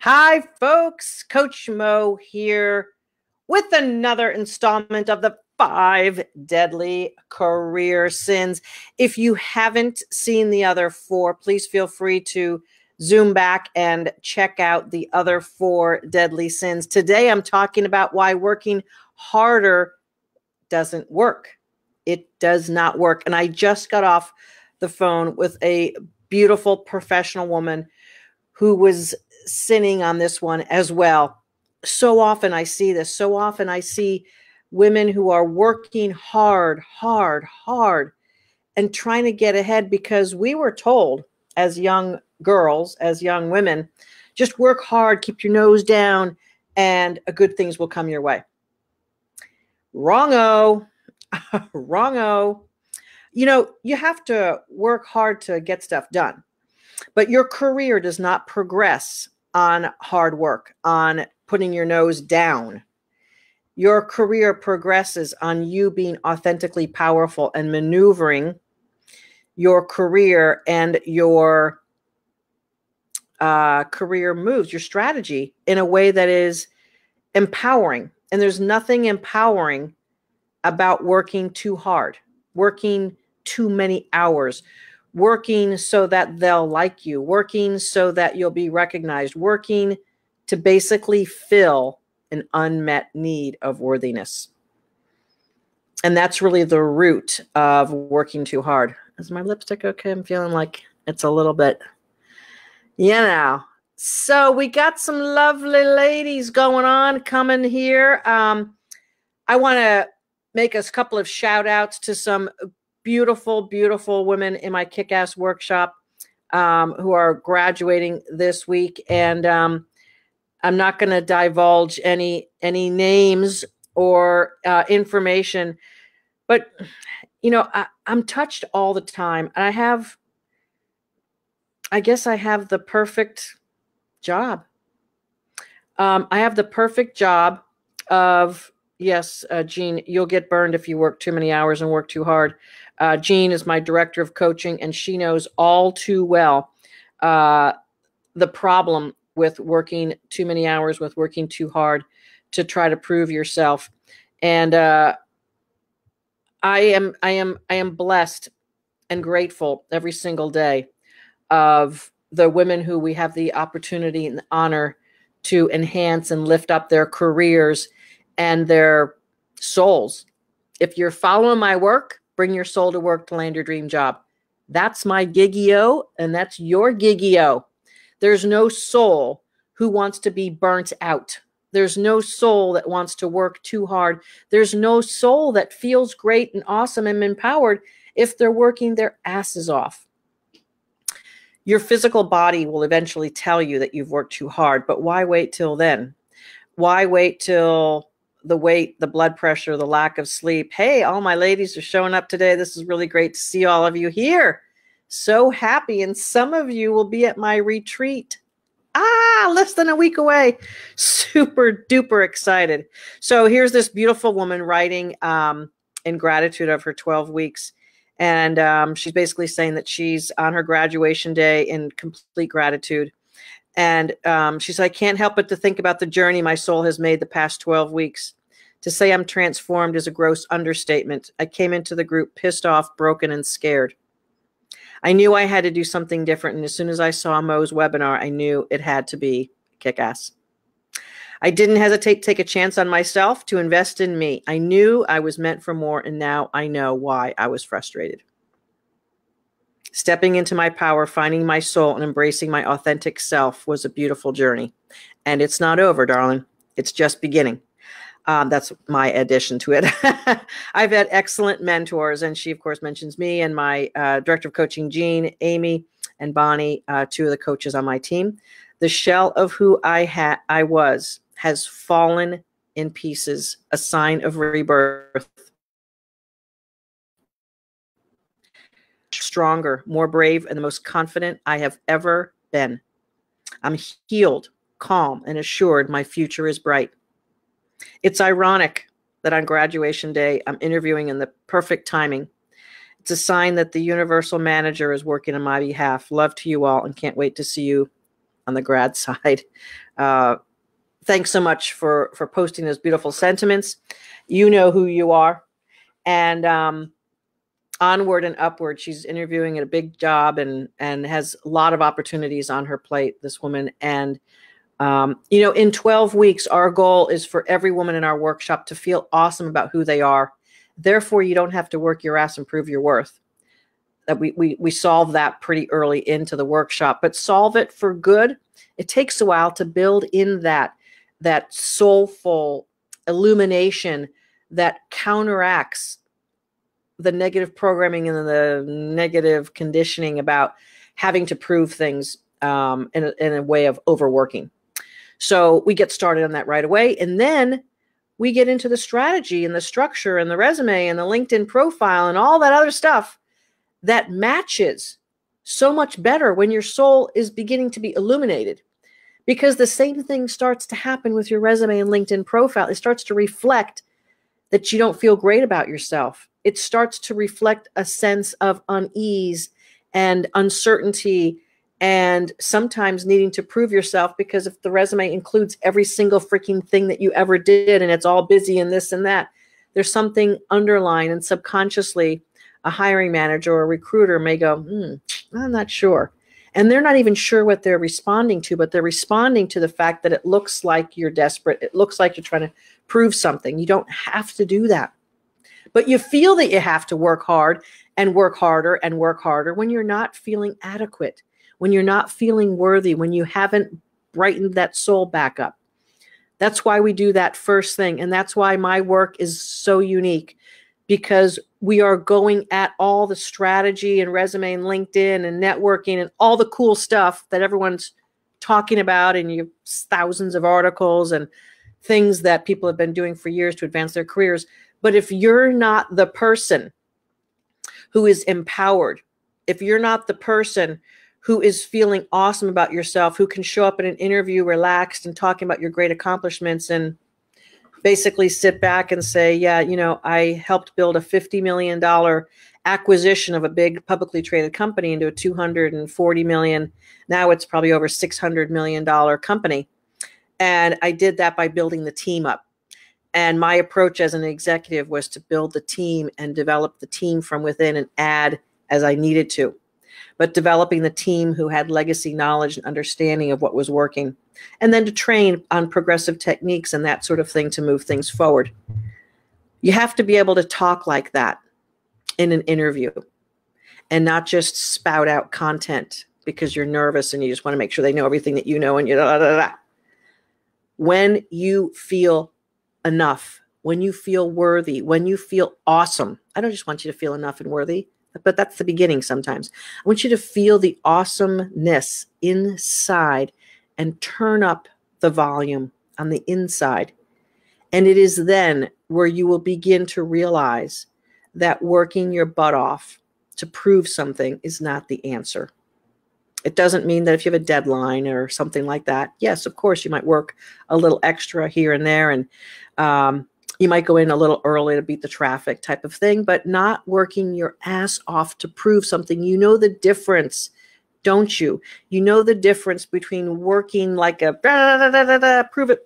Hi, folks. Coach Mo here with another installment of the 5 Deadly Career Sins. If you haven't seen the other 4, please feel free to zoom back and check out the other 4 deadly sins. Today, I'm talking about why working harder doesn't work. It does not work. And I just got off the phone with a beautiful professional woman who was sinning on this one as well. So often I see this. So often I see women who are working hard, and trying to get ahead because we were told as young girls, as young women, just work hard, keep your nose down, and good things will come your way. Wrong-o. Wrong-o. You know, you have to work hard to get stuff done. But your career does not progress on hard work, on putting your nose down. Your career progresses on you being authentically powerful and maneuvering your career and your career moves, your strategy in a way that is empowering. And there's nothing empowering about working too hard, working too many hours, working so that they'll like you, working so that you'll be recognized, working to basically fill an unmet need of worthiness. And that's really the root of working too hard. Is my lipstick okay? I'm feeling like it's a little bit, So we got some lovely ladies going on coming here. I want to make a couple of shout outs to some beautiful, beautiful women in my kick-ass workshop who are graduating this week. And I'm not going to divulge any names or information, but, you know, I'm touched all the time. And I guess I have the perfect job. I have the perfect job of, yes, Jean, you'll get burned if you work too many hours and work too hard. Jean is my director of coaching, and she knows all too well the problem with working too many hours, with working too hard to try to prove yourself. And I am blessed and grateful every single day of the women who we have the opportunity and the honor to enhance and lift up their careers and their souls. If you're following my work, bring your soul to work to land your dream job. That's my gigio, and that's your gigio. There's no soul who wants to be burnt out. There's no soul that wants to work too hard. There's no soul that feels great and awesome and empowered if they're working their asses off. Your physical body will eventually tell you that you've worked too hard, but why wait till then? Why wait till the weight, the blood pressure, the lack of sleep? Hey, all my ladies are showing up today. This is really great to see all of you here. So happy. And some of you will be at my retreat. Less than a week away. Super duper excited. So here's this beautiful woman writing in gratitude of her 12 weeks. And she's basically saying that she's on her graduation day in complete gratitude. And she said, I can't help but to think about the journey my soul has made the past 12 weeks. To say I'm transformed is a gross understatement. I came into the group pissed off, broken, and scared. I knew I had to do something different. And as soon as I saw Mo's webinar, I knew it had to be kick-ass. I didn't hesitate to take a chance on myself, to invest in me. I knew I was meant for more, and now I know why I was frustrated. Stepping into my power, finding my soul, and embracing my authentic self was a beautiful journey. And it's not over, darling. It's just beginning. That's my addition to it. I've had excellent mentors, and she, of course, mentions me and my director of coaching, Jean, Amy, and Bonnie, 2 of the coaches on my team. The shell of who I was has fallen in pieces, a sign of rebirth. Stronger, more brave, and the most confident I have ever been. I'm healed, calm, and assured my future is bright. It's ironic that on graduation day, I'm interviewing in the perfect timing. It's a sign that the universal manager is working on my behalf. Love to you all, and can't wait to see you on the grad side. Thanks so much for posting those beautiful sentiments. You know who you are. And onward and upward. She's interviewing at a big job and has a lot of opportunities on her plate, this woman. And, you know, in 12 weeks, our goal is for every woman in our workshop to feel awesome about who they are. Therefore, you don't have to work your ass and prove your worth. That we solve that pretty early into the workshop, but solve it for good. It takes a while to build in that soulful illumination that counteracts the negative programming and the negative conditioning about having to prove things in a way of overworking. So we get started on that right away. And then we get into the strategy and the structure and the resume and the LinkedIn profile and all that other stuff that matches so much better when your soul is beginning to be illuminated. Because the same thing starts to happen with your resume and LinkedIn profile. It starts to reflect that you don't feel great about yourself. It starts to reflect a sense of unease and uncertainty and sometimes needing to prove yourself, because if the resume includes every single freaking thing that you ever did and it's all busy and this and that, there's something underlying, and subconsciously a hiring manager or a recruiter may go, I'm not sure. And they're not even sure what they're responding to, but they're responding to the fact that it looks like you're desperate. It looks like you're trying to prove something. You don't have to do that. But you feel that you have to work hard and work harder and work harder when you're not feeling adequate, when you're not feeling worthy, when you haven't brightened that soul back up. That's why we do that first thing. And that's why my work is so unique, because we are going at all the strategy and resume and LinkedIn and networking and all the cool stuff that everyone's talking about, and you have thousands of articles and things that people have been doing for years to advance their careers. But if you're not the person who is empowered, if you're not the person who is feeling awesome about yourself, who can show up in an interview relaxed and talking about your great accomplishments and basically sit back and say, yeah, you know, I helped build a $50 million acquisition of a big publicly traded company into a $240 million. Now it's probably over $600 million company. And I did that by building the team up. And my approach as an executive was to build the team and develop the team from within and add as I needed to. But developing the team who had legacy knowledge and understanding of what was working, and then to train on progressive techniques and that sort of thing to move things forward. You have to be able to talk like that in an interview and not just spout out content because you're nervous and you just want to make sure they know everything that you know and you da, da, da. When you feel enough, when you feel worthy, when you feel awesome. I don't just want you to feel enough and worthy, but that's the beginning sometimes. I want you to feel the awesomeness inside and turn up the volume on the inside. And it is then where you will begin to realize that working your butt off to prove something is not the answer. It doesn't mean that if you have a deadline or something like that, yes, of course, you might work a little extra here and there, and you might go in a little early to beat the traffic type of thing, but not working your ass off to prove something. You know the difference, don't you? You know the difference between working like a prove it,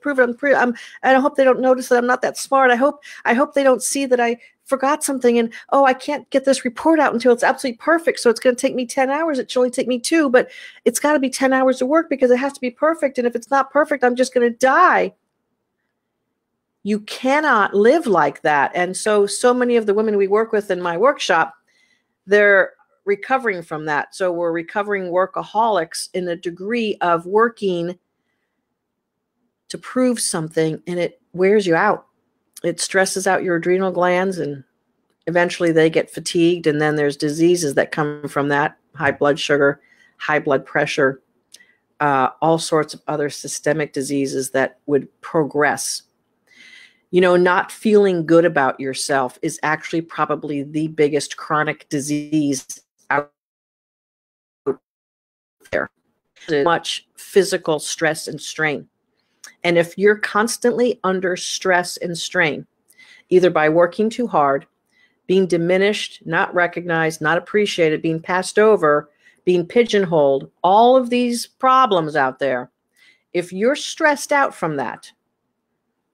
I hope they don't notice that I'm not that smart. I hope they don't see that I forgot something, and I can't get this report out until it's absolutely perfect. So it's going to take me 10 hours. It should only take me 2, but it's got to be 10 hours of work because it has to be perfect. And if it's not perfect, I'm just going to die. You cannot live like that. And so many of the women we work with in my workshop, they're recovering from that. So we're recovering workaholics in the degree of working to prove something, and it wears you out. It stresses out your adrenal glands, and eventually they get fatigued. And then there's diseases that come from that: high blood sugar, high blood pressure, all sorts of other systemic diseases that would progress. You know, not feeling good about yourself is actually probably the biggest chronic disease out there. Much physical stress and strain. And if you're constantly under stress and strain, either by working too hard, being diminished, not recognized, not appreciated, being passed over being pigeonholed, all of these problems out there. If you're stressed out from that,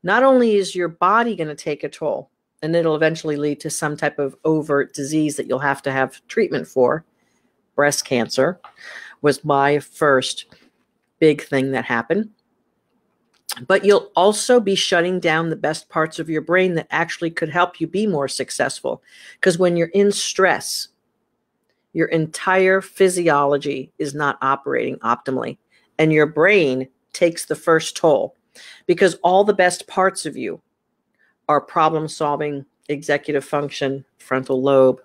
not only is your body going to take a toll, and it'll eventually lead to some type of overt disease that you'll have to have treatment for. Breast cancer was my first big thing that happened. But you'll also be shutting down the best parts of your brain that actually could help you be more successful. Because when you're in stress, your entire physiology is not operating optimally, and your brain takes the first toll, because all the best parts of you are problem solving, executive function, frontal lobe,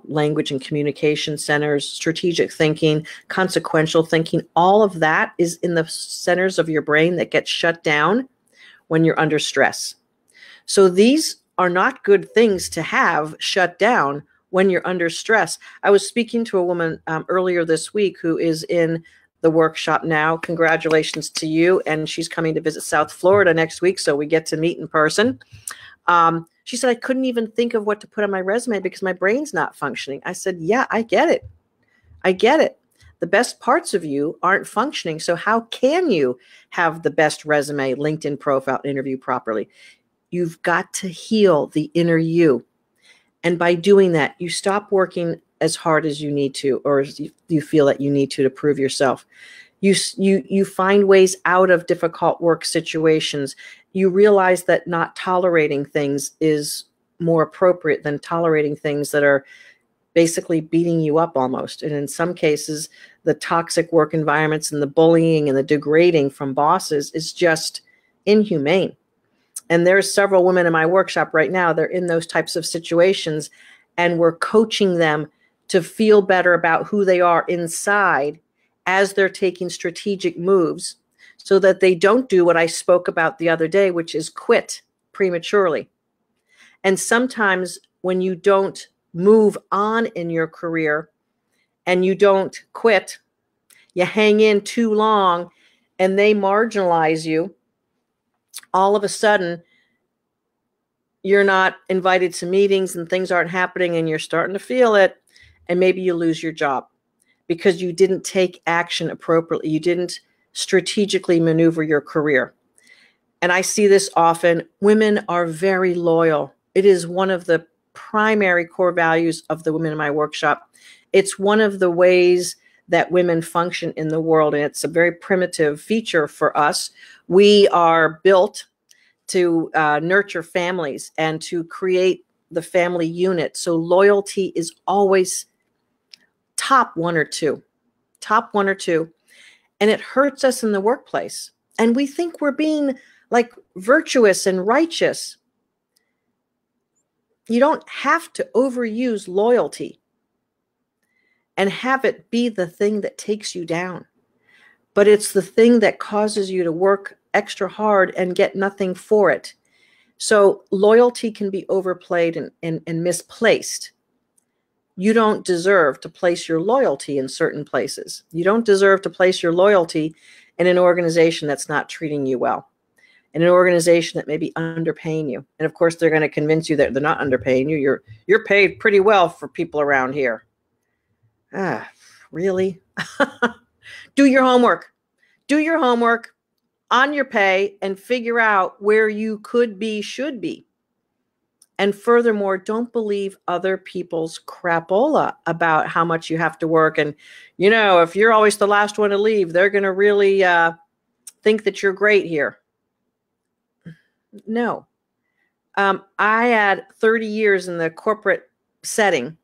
language and communication centers, strategic thinking, consequential thinking. All of that is in the centers of your brain that get shut down when you're under stress. So these are not good things to have shut down when you're under stress. I was speaking to a woman earlier this week who is in the workshop now. Congratulations to you. And she's coming to visit South Florida next week, so we get to meet in person. She said, I couldn't even think of what to put on my resume because my brain's not functioning. I said, yeah, I get it. I get it. The best parts of you aren't functioning. So how can you have the best resume, LinkedIn profile, interview properly? You've got to heal the inner you. And by doing that, you stop working as hard as you need to, or as you feel that you need to prove yourself. You find ways out of difficult work situations. You realize that not tolerating things is more appropriate than tolerating things that are basically beating you up almost. And in some cases, the toxic work environments and the bullying and the degrading from bosses is just inhumane. And there's several women in my workshop right now, they're in those types of situations, and we're coaching them to feel better about who they are inside as they're taking strategic moves so that they don't do what I spoke about the other day, which is quit prematurely. And sometimes when you don't move on in your career and you don't quit, you hang in too long and they marginalize you, all of a sudden you're not invited to meetings and things aren't happening and you're starting to feel it, and maybe you lose your job because you didn't take action appropriately. You didn't strategically maneuver your career. And I see this often. Women are very loyal. It is one of the primary core values of the women in my workshop. It's one of the ways that women function in the world, and it's a very primitive feature for us. We are built to nurture families and to create the family unit. So loyalty is always top one or two. And it hurts us in the workplace. And we think we're being like virtuous and righteous. You don't have to overuse loyalty and have it be the thing that takes you down. But it's the thing that causes you to work extra hard and get nothing for it. So loyalty can be overplayed and misplaced. You don't deserve to place your loyalty in certain places. You don't deserve to place your loyalty in an organization that's not treating you well, in an organization that may be underpaying you. And of course, they're going to convince you that they're not underpaying you. You're paid pretty well for people around here. Really? Do your homework. Do your homework on your pay and figure out where you could be, should be. And furthermore, don't believe other people's crapola about how much you have to work. And, you know, if you're always the last one to leave, they're going to really think that you're great here. No. I had 30 years in the corporate setting,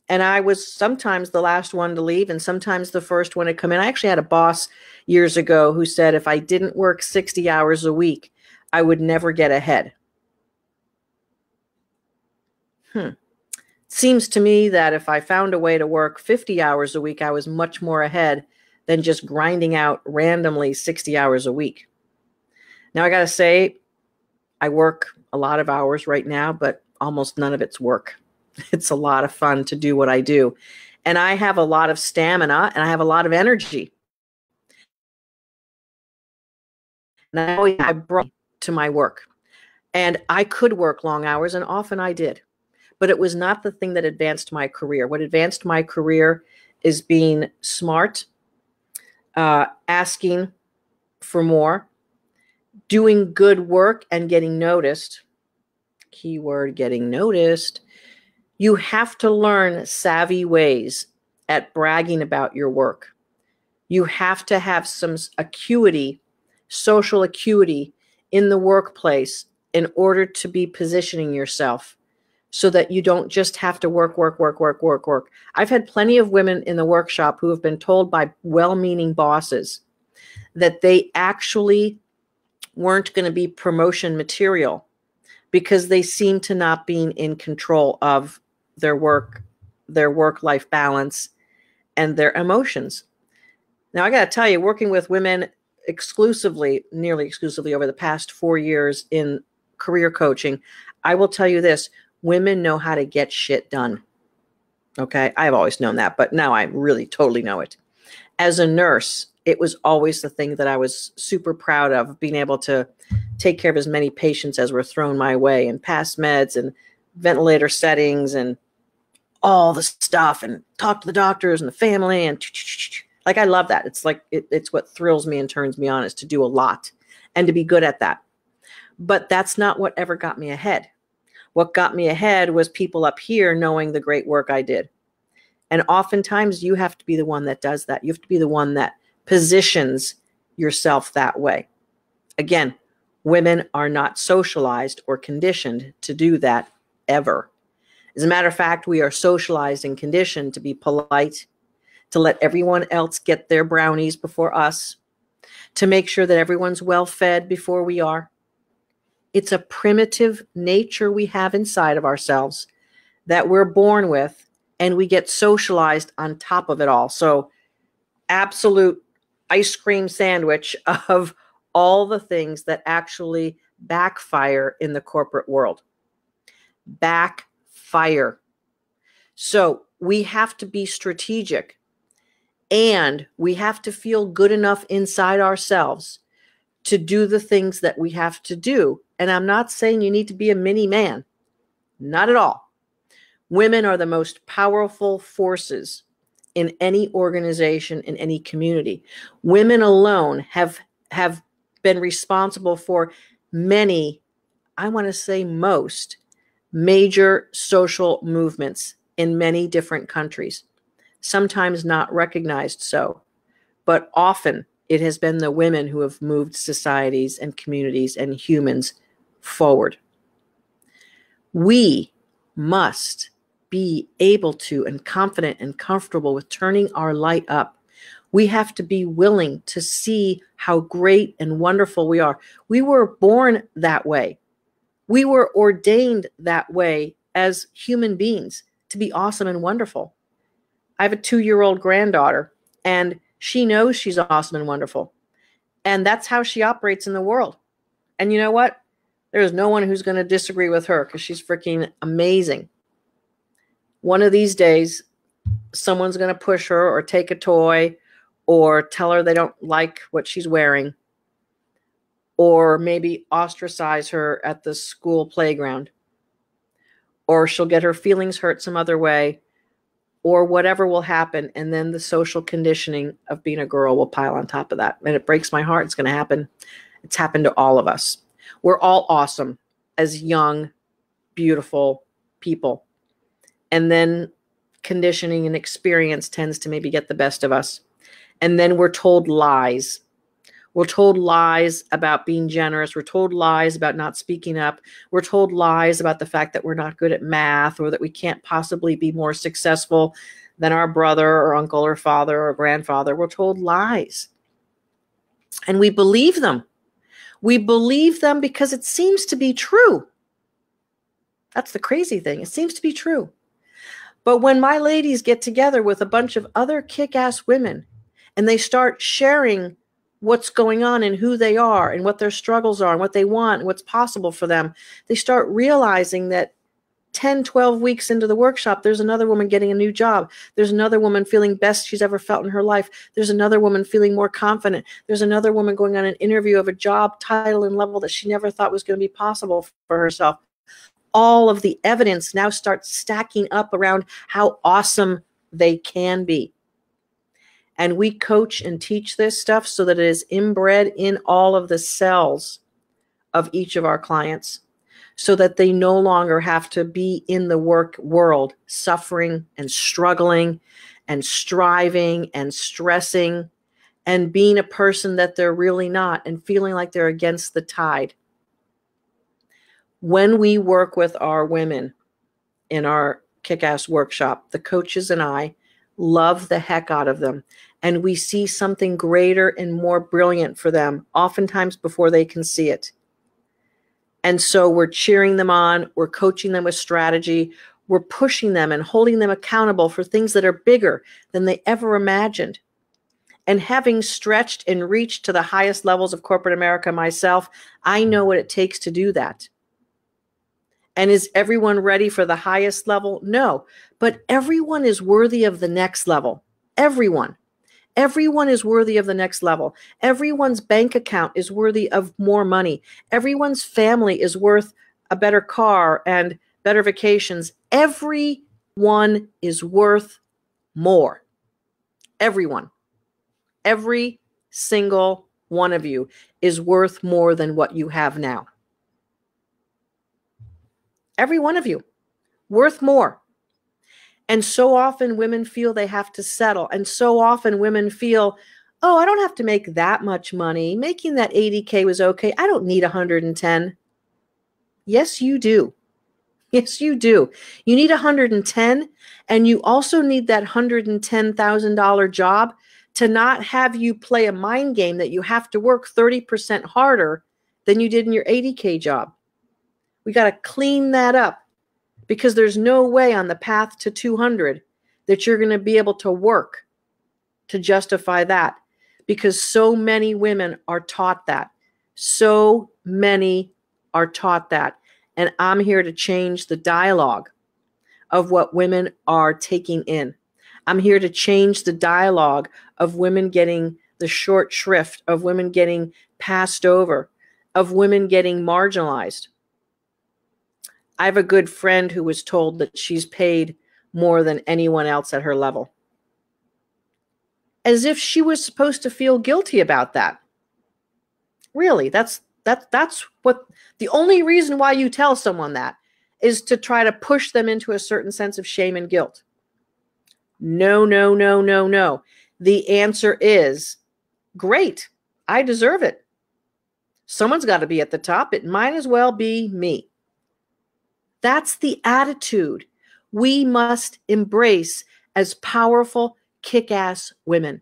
and I was sometimes the last one to leave and sometimes the first one to come in. I actually had a boss years ago who said if I didn't work 60 hours a week, I would never get ahead. Seems to me that if I found a way to work 50 hours a week, I was much more ahead than just grinding out randomly 60 hours a week. Now, I got to say, I work a lot of hours right now, but almost none of it's work. It's a lot of fun to do what I do. And I have a lot of stamina and I have a lot of energy. And I brought to my work. And I could work long hours, and often I did. But it was not the thing that advanced my career. What advanced my career is being smart, asking for more, doing good work, and getting noticed. Keyword, getting noticed. You have to learn savvy ways at bragging about your work. You have to have some acuity, social acuity in the workplace in order to be positioning yourself so that you don't just have to work. I've had plenty of women in the workshop who have been told by well-meaning bosses that they actually weren't going to be promotion material because they seem to not be in control of their work-life balance, and their emotions. Now, I got to tell you, working with women nearly exclusively over the past 4 years in career coaching, I will tell you this, women know how to get shit done. Okay? I've always known that, but now I really totally know it. As a nurse, it was always the thing that I was super proud of, being able to take care of as many patients as were thrown my way, and pass meds and ventilator settings and all the stuff, and talk to the doctors and the family, and like, I love that. It's like, it's what thrills me and turns me on, is to do a lot and to be good at that. But that's not what ever got me ahead. What got me ahead was people up here knowing the great work I did. And oftentimes you have to be the one that does that. You have to be the one that positions yourself that way. Again, women are not socialized or conditioned to do that ever. As a matter of fact, we are socialized and conditioned to be polite, to let everyone else get their brownies before us, to make sure that everyone's well fed before we are. It's a primitive nature we have inside of ourselves that we're born with, and we get socialized on top of it all. So, absolute ice cream sandwich of all the things that actually backfire in the corporate world. Backfire. So we have to be strategic, and we have to feel good enough inside ourselves to do the things that we have to do. And I'm not saying you need to be a mini man. Not at all. Women are the most powerful forces in any organization, in any community. Women alone have been responsible for many, I want to say most, major social movements in many different countries. Sometimes not recognized so, but often it has been the women who have moved societies and communities and humans forward. We must be able to, and confident and comfortable with, turning our light up. We have to be willing to see how great and wonderful we are. We were born that way. We were ordained that way as human beings, to be awesome and wonderful. I have a 2-year-old granddaughter, and she knows she's awesome and wonderful. And that's how she operates in the world. And you know what? There's no one who's going to disagree with her, because she's freaking amazing. One of these days, someone's going to push her or take a toy or tell her they don't like what she's wearing, or maybe ostracize her at the school playground, or she'll get her feelings hurt some other way, or whatever will happen. And then the social conditioning of being a girl will pile on top of that. And it breaks my heart. It's going to happen. It's happened to all of us. We're all awesome as young, beautiful people. And then conditioning and experience tends to maybe get the best of us. And then we're told lies. We're told lies about being generous. We're told lies about not speaking up. We're told lies about the fact that we're not good at math, or that we can't possibly be more successful than our brother or uncle or father or grandfather. We're told lies. And we believe them. We believe them because it seems to be true. That's the crazy thing. It seems to be true. But when my ladies get together with a bunch of other kick-ass women, and they start sharing what's going on and who they are and what their struggles are and what they want and what's possible for them, they start realizing that 10, 12 weeks into the workshop, there's another woman getting a new job. There's another woman feeling best she's ever felt in her life. There's another woman feeling more confident. There's another woman going on an interview of a job title and level that she never thought was going to be possible for herself. All of the evidence now starts stacking up around how awesome they can be. And we coach and teach this stuff so that it is inbred in all of the cells of each of our clients, so that they no longer have to be in the work world suffering and struggling and striving and stressing and being a person that they're really not and feeling like they're against the tide. When we work with our women in our kick-ass workshop, the coaches and I love the heck out of them, and we see something greater and more brilliant for them, oftentimes before they can see it. And so we're cheering them on, we're coaching them with strategy, we're pushing them and holding them accountable for things that are bigger than they ever imagined. And having stretched and reached to the highest levels of corporate America myself, I know what it takes to do that. And is everyone ready for the highest level? No, but everyone is worthy of the next level. Everyone. Everyone is worthy of the next level. Everyone's bank account is worthy of more money. Everyone's family is worth a better car and better vacations. Everyone is worth more. Everyone. Every single one of you is worth more than what you have now. Every one of you, worth more. And so often women feel they have to settle. And so often women feel, oh, I don't have to make that much money. Making that 80K was okay. I don't need 110. Yes, you do. Yes, you do. You need 110, and you also need that $110,000 job to not have you play a mind game that you have to work 30% harder than you did in your 80K job. We got to clean that up, because there's no way on the path to 200 that you're going to be able to work to justify that, because so many women are taught that. So many are taught that. And I'm here to change the dialogue of what women are taking in. I'm here to change the dialogue of women getting the short shrift, of women getting passed over, of women getting marginalized. I have a good friend who was told that she's paid more than anyone else at her level, as if she was supposed to feel guilty about that. Really, that's what the only reason why you tell someone that is to try to push them into a certain sense of shame and guilt. No, no, no, no, no. The answer is, great, I deserve it. Someone's got to be at the top. It might as well be me. That's the attitude we must embrace as powerful, kick-ass women.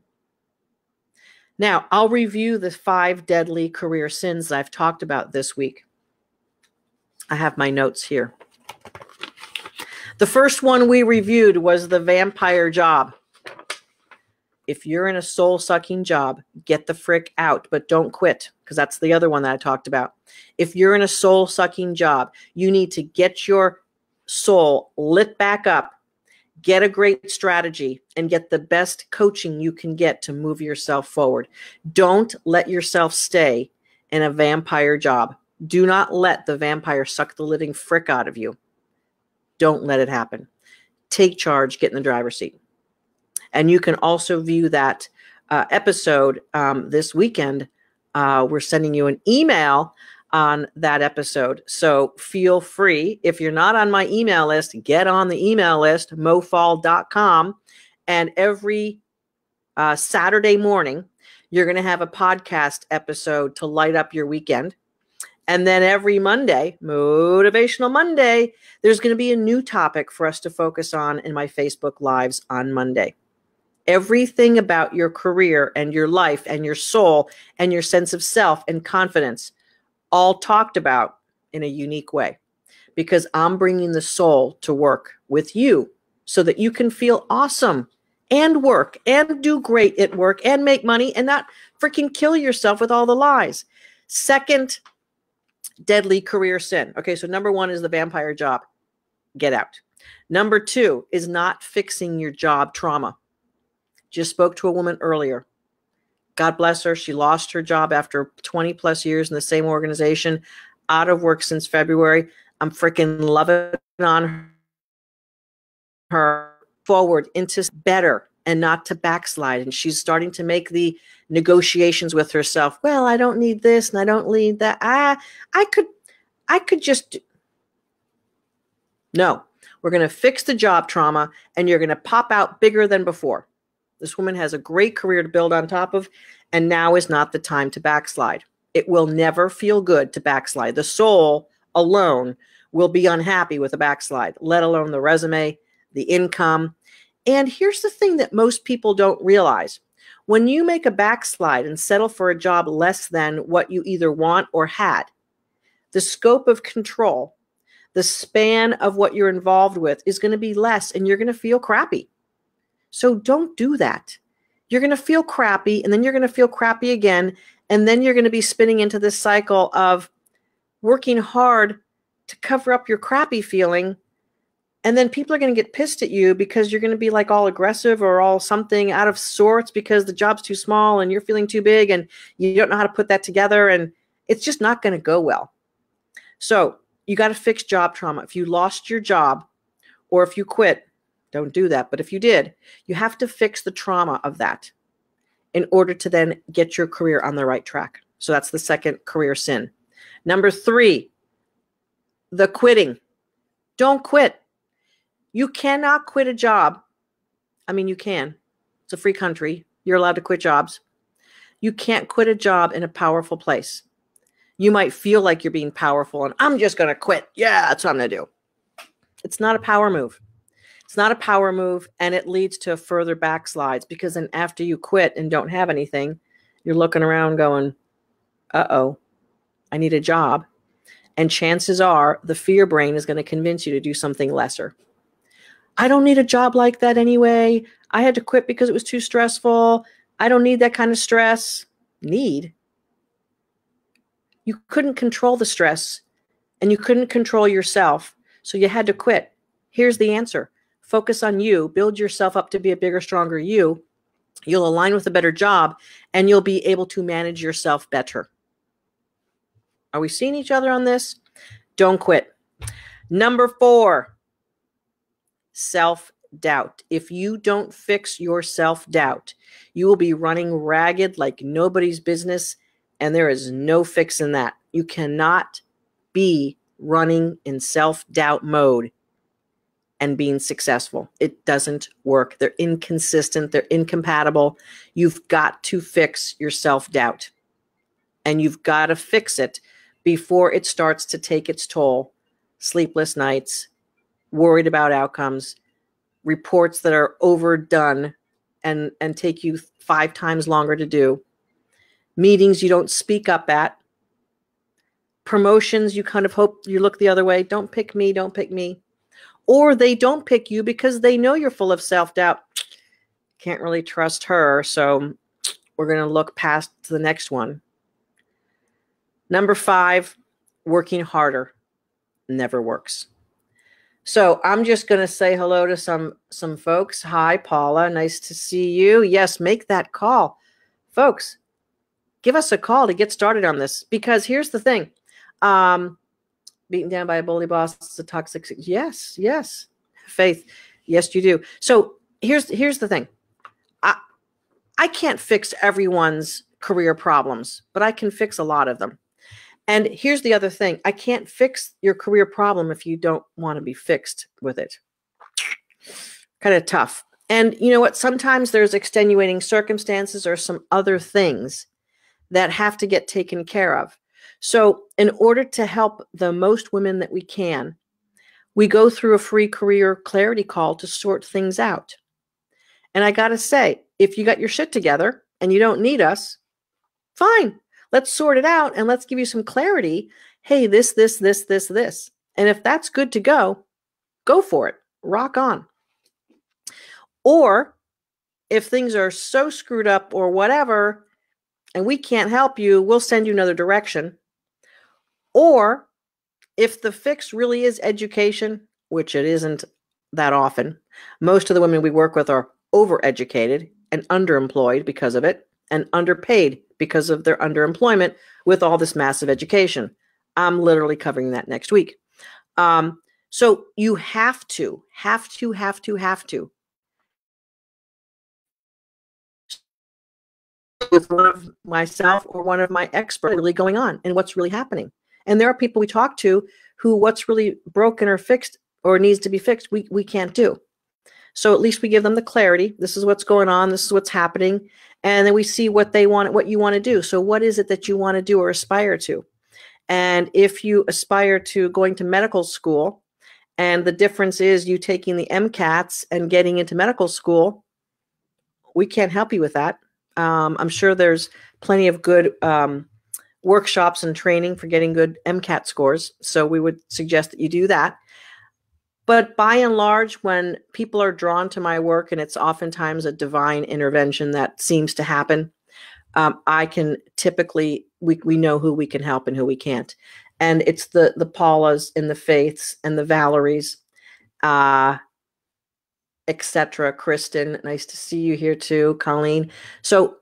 Now, I'll review the 5 deadly career sins that I've talked about this week. I have my notes here. The first one we reviewed was the vampire job. If you're in a soul-sucking job, get the frick out, but don't quit, because that's the other one that I talked about. If you're in a soul-sucking job, you need to get your soul lit back up, get a great strategy, and get the best coaching you can get to move yourself forward. Don't let yourself stay in a vampire job. Do not let the vampire suck the living frick out of you. Don't let it happen. Take charge, get in the driver's seat. And you can also view that episode this weekend. We're sending you an email on that episode. So feel free. If you're not on my email list, get on the email list, mofaul.com. And every Saturday morning, you're going to have a podcast episode to light up your weekend. And then every Monday, Motivational Monday, there's going to be a new topic for us to focus on in my Facebook Lives on Monday. Everything about your career and your life and your soul and your sense of self and confidence, all talked about in a unique way, because I'm bringing the soul to work with you so that you can feel awesome and work and do great at work and make money and not freaking kill yourself with all the lies. Second deadly career sin. Okay, so number 1 is the vampire job. Get out. Number 2 is not fixing your job trauma. Just spoke to a woman earlier. God bless her. She lost her job after 20 plus years in the same organization, out of work since February. I'm freaking loving on her forward into better and not to backslide. And she's starting to make the negotiations with herself. Well, I don't need this and I don't need that. I could just. No, we're going to fix the job trauma and you're going to pop out bigger than before. This woman has a great career to build on top of, and now is not the time to backslide. It will never feel good to backslide. The soul alone will be unhappy with a backslide, let alone the resume, the income. And here's the thing that most people don't realize. When you make a backslide and settle for a job less than what you either want or had, the scope of control, the span of what you're involved with is going to be less, and you're going to feel crappy. So don't do that. You're going to feel crappy, and then you're going to feel crappy again, and then you're going to be spinning into this cycle of working hard to cover up your crappy feeling, and then people are going to get pissed at you because you're going to be like all aggressive or all something out of sorts because the job's too small and you're feeling too big and you don't know how to put that together, and it's just not going to go well. So you got to fix job trauma. If you lost your job or if you quit, don't do that. But if you did, you have to fix the trauma of that in order to then get your career on the right track. So that's the second career sin. Number 3, the quitting. Don't quit. You cannot quit a job. I mean, you can. It's a free country. You're allowed to quit jobs. You can't quit a job in a powerful place. You might feel like you're being powerful and I'm just going to quit. Yeah, that's what I'm going to do. It's not a power move. It's not a power move, and it leads to further backslides because then after you quit and don't have anything, you're looking around going, uh-oh, I need a job. And chances are the fear brain is going to convince you to do something lesser. I don't need a job like that anyway. I had to quit because it was too stressful. I don't need that kind of stress. Need? You couldn't control the stress and you couldn't control yourself, so you had to quit. Here's the answer. Focus on you. Build yourself up to be a bigger, stronger you. You'll align with a better job, and you'll be able to manage yourself better. Are we seeing each other on this? Don't quit. Number 4, self-doubt. If you don't fix your self-doubt, you will be running ragged like nobody's business, and there is no fixing that. You cannot be running in self-doubt mode and being successful. It doesn't work. They're inconsistent. They're incompatible. You've got to fix your self-doubt. And you've got to fix it before it starts to take its toll. Sleepless nights, worried about outcomes, reports that are overdone and take you 5 times longer to do, meetings you don't speak up at, promotions you kind of hope you look the other way. Don't pick me, don't pick me. Or they don't pick you because they know you're full of self-doubt. Can't really trust her, so we're going to look past to the next one. Number 5, working harder never works. So I'm just going to say hello to some folks. Hi, Paula. Nice to see you. Yes, make that call. Folks, give us a call to get started on this, because here's the thing. Beaten down by a bully boss is a toxic. Yes. Faith. Yes, you do. So here's the thing. I can't fix everyone's career problems, but I can fix a lot of them. And here's the other thing. I can't fix your career problem if you don't want to be fixed with it. Kind of tough. And you know what? Sometimes there's extenuating circumstances or some other things that have to get taken care of. So in order to help the most women that we can, we go through a free career clarity call to sort things out. And I got to say, if you got your shit together and you don't need us, fine. Let's sort it out and let's give you some clarity. Hey, this. And if that's good to go for it. Rock on. Or if things are so screwed up or whatever, and we can't help you, we'll send you another direction. Or if the fix really is education, which it isn't that often, most of the women we work with are overeducated and underemployed because of it, and underpaid because of their underemployment with all this massive education. I'm literally covering that next week. So you have to with one of myself or one of my experts really going on and what's really happening. And there are people we talk to who what's really broken or fixed or needs to be fixed, we can't do. So at least we give them the clarity. This is what's going on. This is what's happening. And then we see what they want, what you want to do. So what is it that you want to do or aspire to? And if you aspire to going to medical school, and the difference is you taking the MCATs and getting into medical school, we can't help you with that. I'm sure there's plenty of good workshops and training for getting good MCAT scores. So we would suggest that you do that. But by and large, when people are drawn to my work, and it's oftentimes a divine intervention that seems to happen, I can typically, we know who we can help and who we can't. And it's the Paulas and the Faiths and the Valeries, etc. Kristen, nice to see you here too. Colleen. So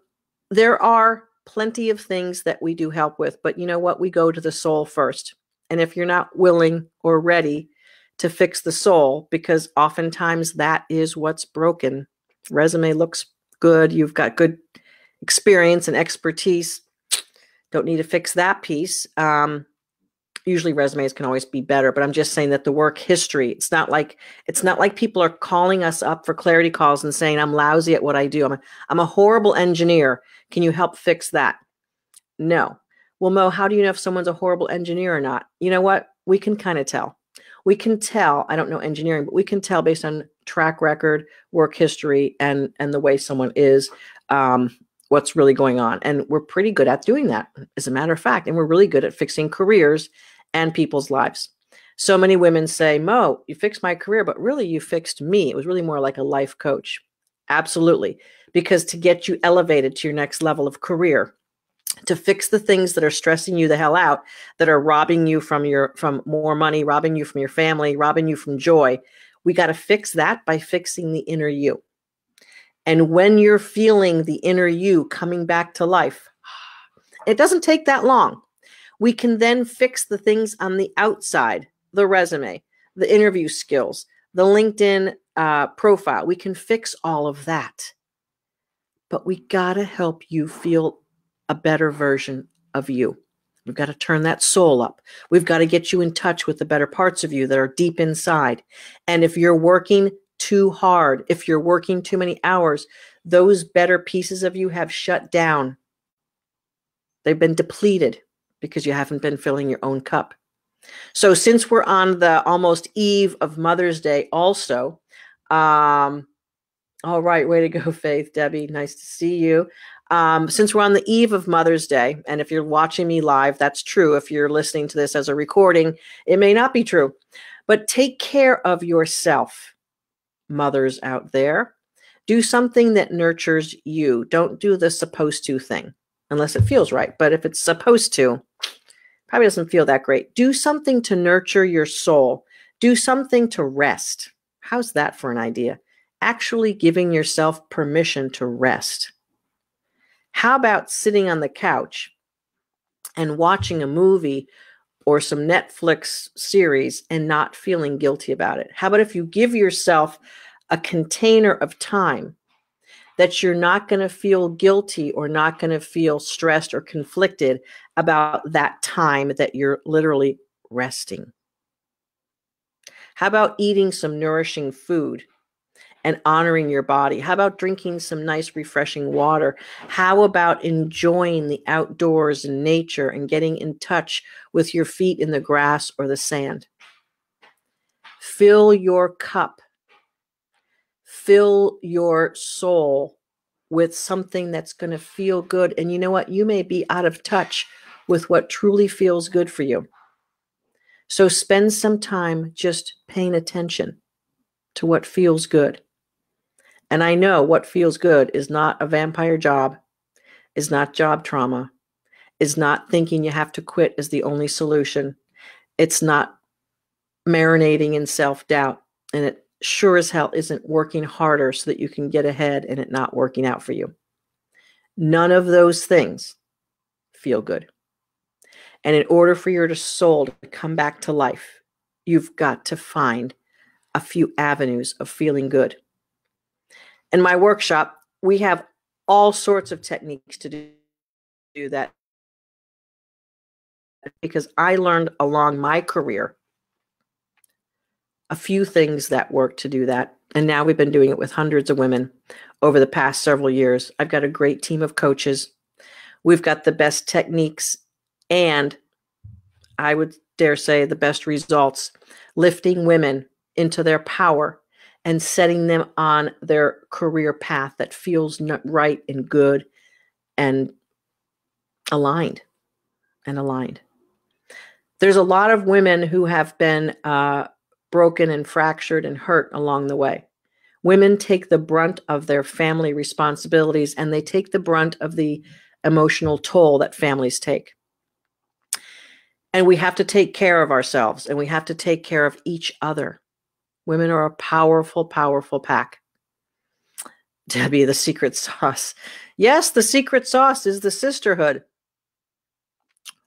there are plenty of things that we do help with, but you know what? We go to the soul first. And if you're not willing or ready to fix the soul, because oftentimes that is what's broken. Resume looks good. You've got good experience and expertise. Don't need to fix that piece. Usually resumes can always be better, but I'm just saying that the work history, it's not like people are calling us up for clarity calls and saying, I'm lousy at what I do. I'm a horrible engineer. Can you help fix that? No. Well, Mo, how do you know if someone's a horrible engineer or not? You know what? We can kind of tell. We can tell, I don't know engineering, but we can tell based on track record, work history, and the way someone is, what's really going on. And we're pretty good at doing that, as a matter of fact. And we're really good at fixing careers and people's lives. So many women say, Mo, you fixed my career, but really you fixed me. It was really more like a life coach. Absolutely. Because to get you elevated to your next level of career, to fix the things that are stressing you the hell out, that are robbing you from more money, robbing you from your family, robbing you from joy, we got to fix that by fixing the inner you. And when you're feeling the inner you coming back to life, it doesn't take that long. We can then fix the things on the outside, the resume, the interview skills, the LinkedIn profile. We can fix all of that. But we got to help you feel a better version of you. We've got to turn that soul up. We've got to get you in touch with the better parts of you that are deep inside. And if you're working too hard, if you're working too many hours, those better pieces of you have shut down. They've been depleted because you haven't been filling your own cup. So since we're on the almost eve of Mother's Day also, all right, way to go, Faith. Debbie, nice to see you. Since we're on the eve of Mother's Day, and if you're watching me live, that's true. If you're listening to this as a recording, it may not be true. But take care of yourself, mothers out there. Do something that nurtures you. Don't do the supposed to thing, unless it feels right. But if it's supposed to, probably doesn't feel that great. Do something to nurture your soul. Do something to rest. How's that for an idea? Actually giving yourself permission to rest. How about sitting on the couch and watching a movie or some Netflix series and not feeling guilty about it? How about if you give yourself a container of time that you're not going to feel guilty or not going to feel stressed or conflicted about that time that you're literally resting? How about eating some nourishing food and honoring your body? How about drinking some nice, refreshing water? How about enjoying the outdoors and nature and getting in touch with your feet in the grass or the sand? Fill your cup. Fill your soul with something that's going to feel good. And you know what? You may be out of touch with what truly feels good for you. So spend some time just paying attention to what feels good. And I know what feels good is not a vampire job, is not job trauma, is not thinking you have to quit as the only solution. It's not marinating in self-doubt. And it sure as hell isn't working harder so that you can get ahead and it not working out for you. None of those things feel good. And in order for your soul to come back to life, you've got to find a few avenues of feeling good. In my workshop, we have all sorts of techniques to do that, because I learned along my career a few things that work to do that. And now we've been doing it with hundreds of women over the past several years. I've got a great team of coaches. We've got the best techniques, and I would dare say the best results, lifting women into their power and setting them on their career path that feels right and good and aligned There's a lot of women who have been broken and fractured and hurt along the way. Women take the brunt of their family responsibilities, and they take the brunt of the emotional toll that families take. And we have to take care of ourselves, and we have to take care of each other. Women are a powerful, powerful pack. Debbie, the secret sauce. Yes, the secret sauce is the sisterhood.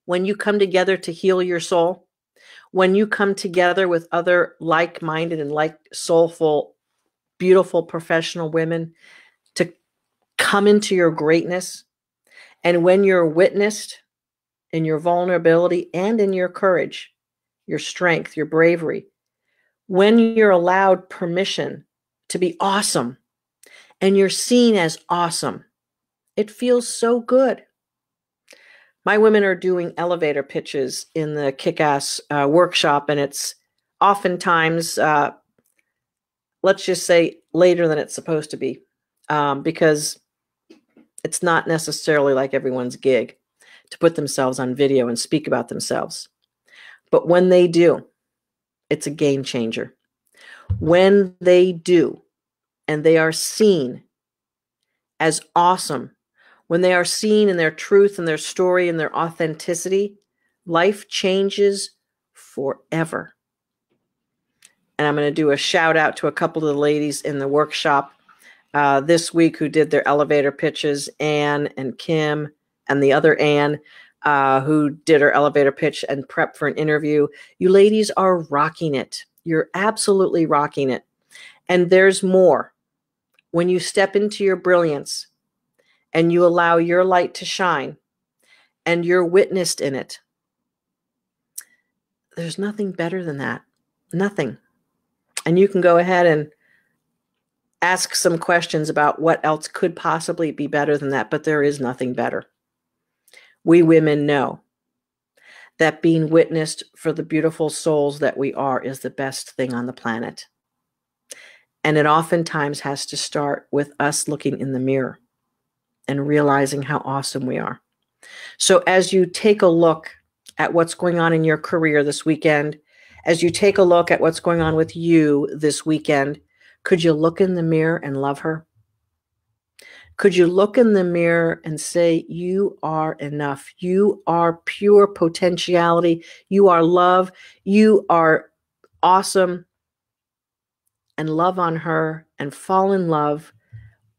When you come together to heal your soul, when you come together with other like-minded and soulful, beautiful professional women to come into your greatness, and when you're witnessed in your vulnerability and in your courage, your strength, your bravery, when you're allowed permission to be awesome and you're seen as awesome, it feels so good. My women are doing elevator pitches in the Kick-Ass workshop, and it's oftentimes, let's just say, later than it's supposed to be, because it's not necessarily like everyone's gig to put themselves on video and speak about themselves. But when they do, it's a game changer. When they do, and they are seen as awesome, when they are seen in their truth and their story and their authenticity, life changes forever. And I'm going to do a shout out to a couple of the ladies in the workshop this week who did their elevator pitches, Anne and Kim, and the other Anne who did her elevator pitch and prep for an interview. You ladies are rocking it. You're absolutely rocking it. And there's more. When you step into your brilliance and you allow your light to shine and you're witnessed in it, there's nothing better than that. Nothing. And you can go ahead and ask some questions about what else could possibly be better than that, but there is nothing better. We women know that being witnessed for the beautiful souls that we are is the best thing on the planet. And it oftentimes has to start with us looking in the mirror and realizing how awesome we are. So as you take a look at what's going on in your career this weekend, as you take a look at what's going on with you this weekend, could you look in the mirror and love her? Could you look in the mirror and say, you are enough. You are pure potentiality. You are love. You are awesome. And love on her and fall in love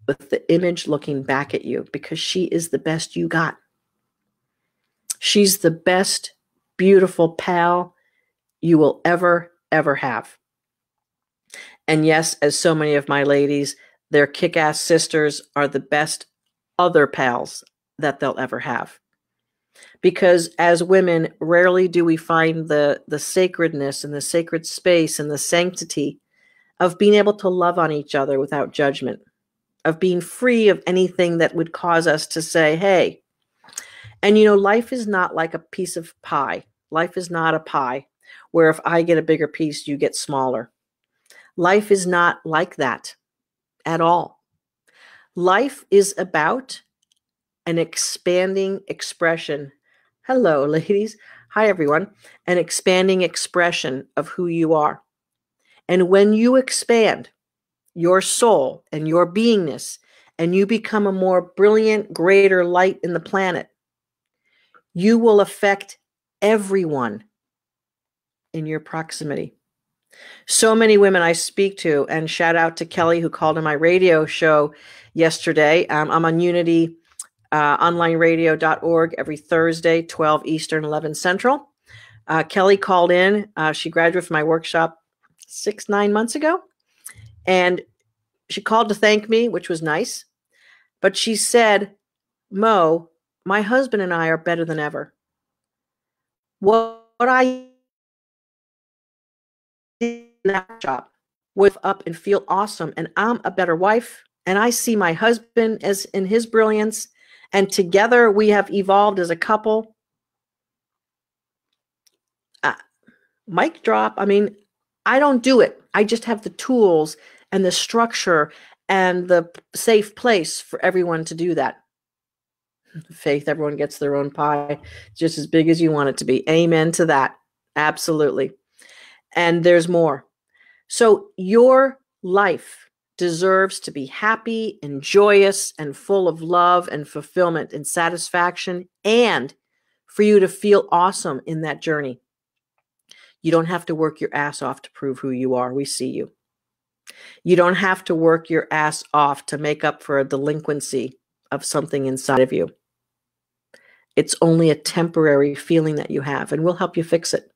with the image looking back at you, because she is the best you got. She's the best, beautiful pal you will ever, ever have. And yes, as so many of my ladies, their kick-ass sisters are the best other pals that they'll ever have. Because as women, rarely do we find the sacredness and the sacred space and the sanctity of being able to love on each other without judgment, of being free of anything that would cause us to say, hey. And you know, life is not like a piece of pie. Life is not a pie where if I get a bigger piece, you get smaller. Life is not like that at all. Life is about an expanding expression. Hello, ladies. Hi, everyone. An expanding expression of who you are. And when you expand your soul and your beingness, and you become a more brilliant, greater light in the planet, you will affect everyone in your proximity. So many women I speak to, and shout out to Kelly who called on my radio show yesterday. I'm on Unity onlineradio.org every Thursday, 12 Eastern, 11 Central. Kelly called in. She graduated from my workshop 9 months ago. And she called to thank me, which was nice. But she said, Mo, my husband and I are better than ever. What I did in that job was up and feel awesome. And I'm a better wife. And I see my husband as in his brilliance. And together we have evolved as a couple. Mic drop. I mean, I don't do it. I just have the tools and the structure and the safe place for everyone to do that. Faith, everyone gets their own pie, just as big as you want it to be. Amen to that. Absolutely. And there's more. So your life deserves to be happy and joyous and full of love and fulfillment and satisfaction, and for you to feel awesome in that journey. You don't have to work your ass off to prove who you are. We see you. You don't have to work your ass off to make up for a delinquency of something inside of you. It's only a temporary feeling that you have, and we'll help you fix it.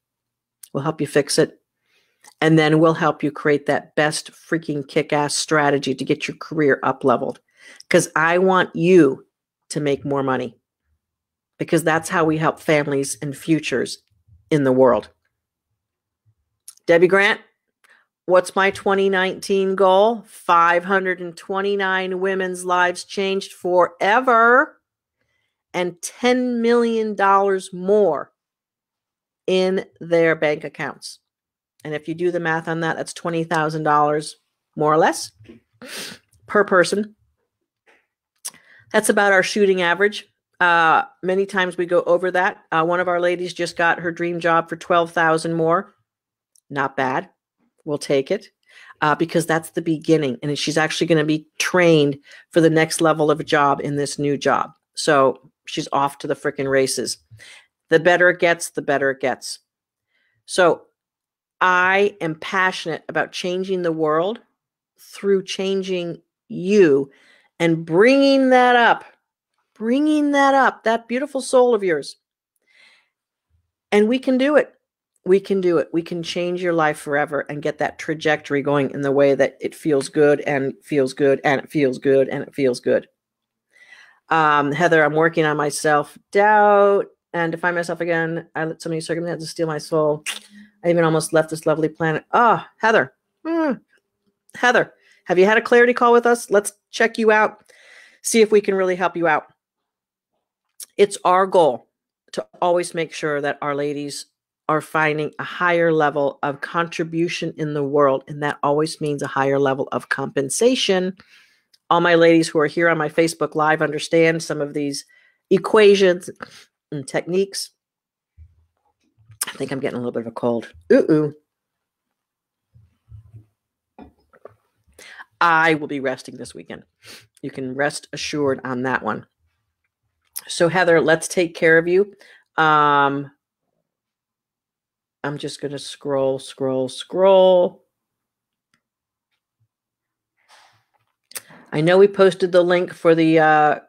We'll help you fix it. And then we'll help you create that best freaking kick-ass strategy to get your career up-leveled. Because I want you to make more money. Because that's how we help families and futures in the world. Debbie Grant, what's my 2019 goal? 529 women's lives changed forever and $10 million more in their bank accounts. And if you do the math on that, that's $20,000 more or less per person. That's about our shooting average. Many times we go over that. One of our ladies just got her dream job for $12,000 more. Not bad. We'll take it because that's the beginning. And she's actually going to be trained for the next level of a job in this new job. So she's off to the frickin' races. The better it gets, the better it gets. So I am passionate about changing the world through changing you and bringing that up, that beautiful soul of yours. And we can do it. We can do it. We can change your life forever and get that trajectory going in the way that it feels good and feels good and it feels good and it feels good. Heather, I'm working on my self-doubt and to find myself again. I let so many circumstances steal my soul. I even almost left this lovely planet. Oh, Heather. Heather, have you had a clarity call with us? Let's check you out. See if we can really help you out. It's our goal to always make sure that our ladies are finding a higher level of contribution in the world. And that always means a higher level of compensation. All my ladies who are here on my Facebook Live understand some of these equations and techniques. I think I'm getting a little bit of a cold. I will be resting this weekend. You can rest assured on that one. So Heather, let's take care of you. I'm just going to scroll. I know we posted the link for the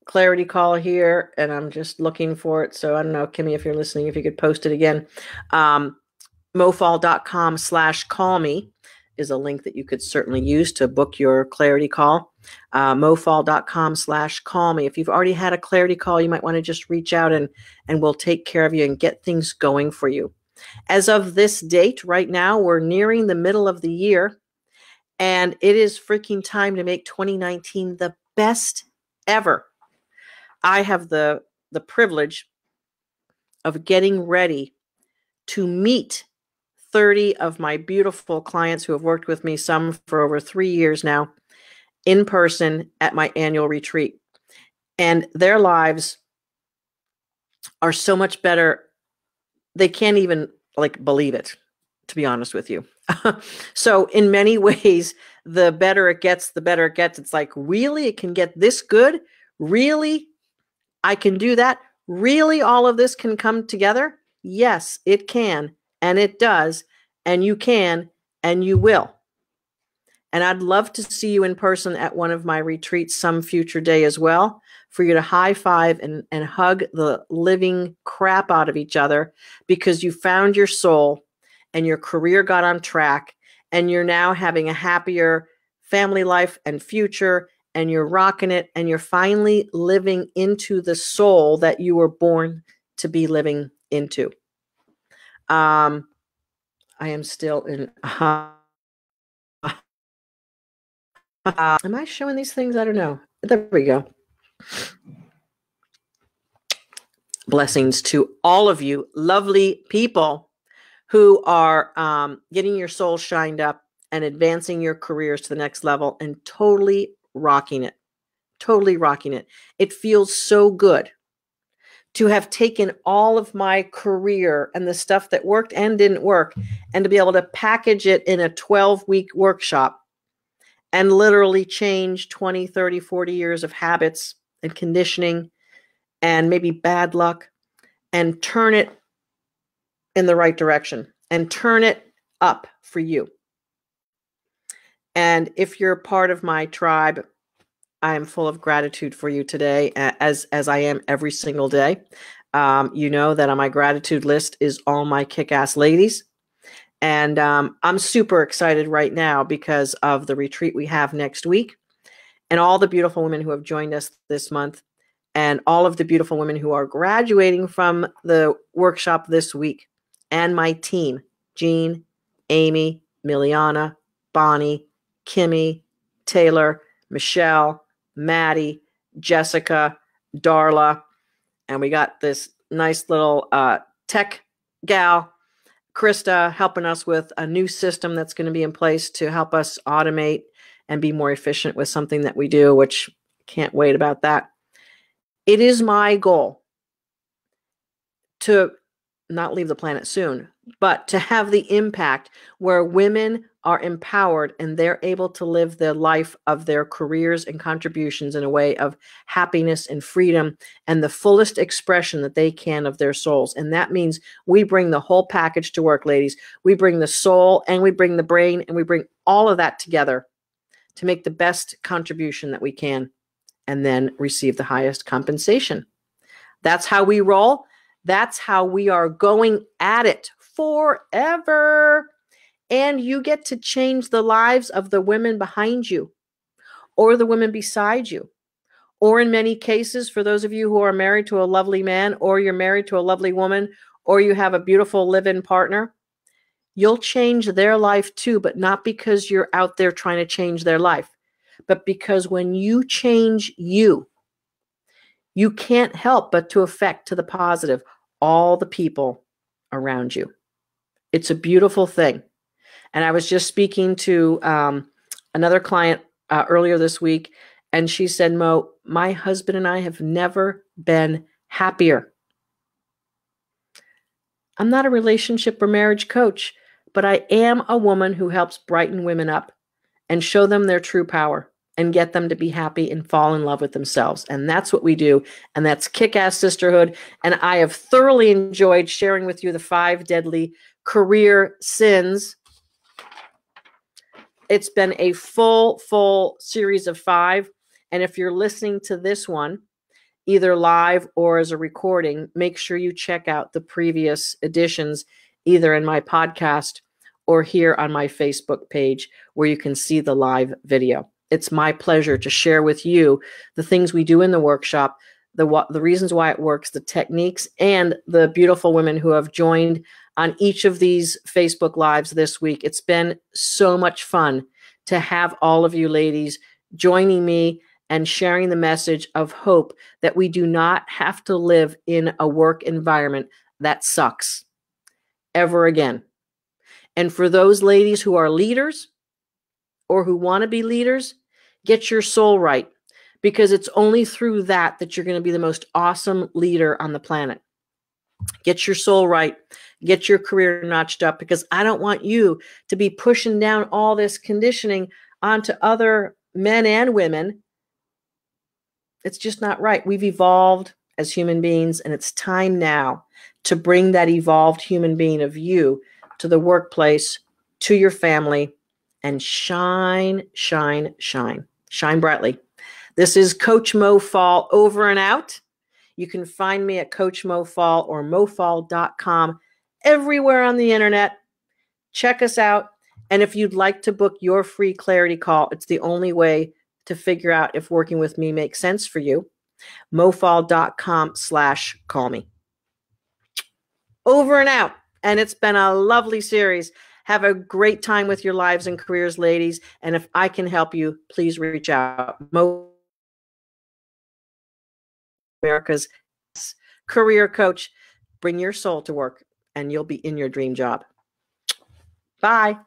clarity call here, and I'm just looking for it. So I don't know, Kimmy, if you're listening, if you could post it again. mofaul.com/callme is a link that you could certainly use to book your clarity call. mofaul.com/callme. If you've already had a clarity call, you might want to just reach out and we'll take care of you and get things going for you. As of this date, right now, we're nearing the middle of the year, and it is freaking time to make 2019 the best ever. I have the privilege of getting ready to meet 30 of my beautiful clients who have worked with me, some for over 3 years now, in person at my annual retreat. And their lives are so much better. They can't even believe it, to be honest with you. So in many ways, the better it gets, the better it gets. It's like, really? It can get this good? Really? I can do that? Really? All of this can come together? Yes, it can. And it does. And you can. And you will. And I'd love to see you in person at one of my retreats some future day as well, for you to high five and hug the living crap out of each other because you found your soul and your career got on track and you're now having a happier family life and future and you're rocking it, and you're finally living into the soul that you were born to be living into. I am still in. Am I showing these things? I don't know. There we go. Blessings to all of you lovely people who are getting your soul shined up and advancing your careers to the next level and totally rocking it. Totally rocking it. It feels so good to have taken all of my career and the stuff that worked and didn't work and to be able to package it in a 12-week workshop and literally change 20, 30, 40 years of habits and conditioning and maybe bad luck and turn it in the right direction and turn it up for you. And if you're part of my tribe, I am full of gratitude for you today, as I am every single day. You know that on my gratitude list is all my kick-ass ladies. And I'm super excited right now because of the retreat we have next week and all the beautiful women who have joined us this month and all of the beautiful women who are graduating from the workshop this week and my team, Jean, Amy, Miliana, Bonnie, Kimmy, Taylor, Michelle, Maddie, Jessica, Darla, and we got this nice little tech gal, Krista, helping us with a new system that's going to be in place to help us automate and be more efficient with something that we do, which can't wait about that. It is my goal to not leave the planet soon, but to have the impact where women are empowered and they're able to live the life of their careers and contributions in a way of happiness and freedom and the fullest expression that they can of their souls. And that means we bring the whole package to work, ladies. We bring the soul and we bring the brain and we bring all of that together to make the best contribution that we can and then receive the highest compensation. That's how we roll. That's how we are going at it forever. And you get to change the lives of the women behind you or the women beside you. Or in many cases, for those of you who are married to a lovely man or you're married to a lovely woman or you have a beautiful live-in partner, you'll change their life too, but not because you're out there trying to change their life, but because when you change you can't help but to affect to the positive all the people around you. It's a beautiful thing. And I was just speaking to another client earlier this week, and she said, Mo, my husband and I have never been happier. I'm not a relationship or marriage coach, but I am a woman who helps brighten women up and show them their true power and get them to be happy and fall in love with themselves. And that's what we do. And that's kick-ass sisterhood. And I have thoroughly enjoyed sharing with you the 5 deadly career sins. It's been a full series of 5. And if you're listening to this one, either live or as a recording, make sure you check out the previous editions, either in my podcast or here on my Facebook page where you can see the live video. It's my pleasure to share with you the things we do in the workshop, the reasons why it works, the techniques, and the beautiful women who have joined on each of these Facebook Lives this week. It's been so much fun to have all of you ladies joining me and sharing the message of hope that we do not have to live in a work environment that sucks ever again. And for those ladies who are leaders or who want to be leaders, get your soul right, because it's only through that you're going to be the most awesome leader on the planet. Get your soul right. Get your career notched up, because I don't want you to be pushing down all this conditioning onto other men and women. It's just not right. We've evolved as human beings, and it's time now to bring that evolved human being of you to the workplace, to your family, and shine, shine, shine. Shine brightly. This is Coach Mo Faul over and out. You can find me at Coach Mo Faul or mofaul.com everywhere on the internet. Check us out. And if you'd like to book your free clarity call, it's the only way to figure out if working with me makes sense for you, mofaul.com/call me. Over and out. And it's been a lovely series. Have a great time with your lives and careers, ladies. And if I can help you, please reach out. Mo, America's career coach. Bring your soul to work and you'll be in your dream job. Bye.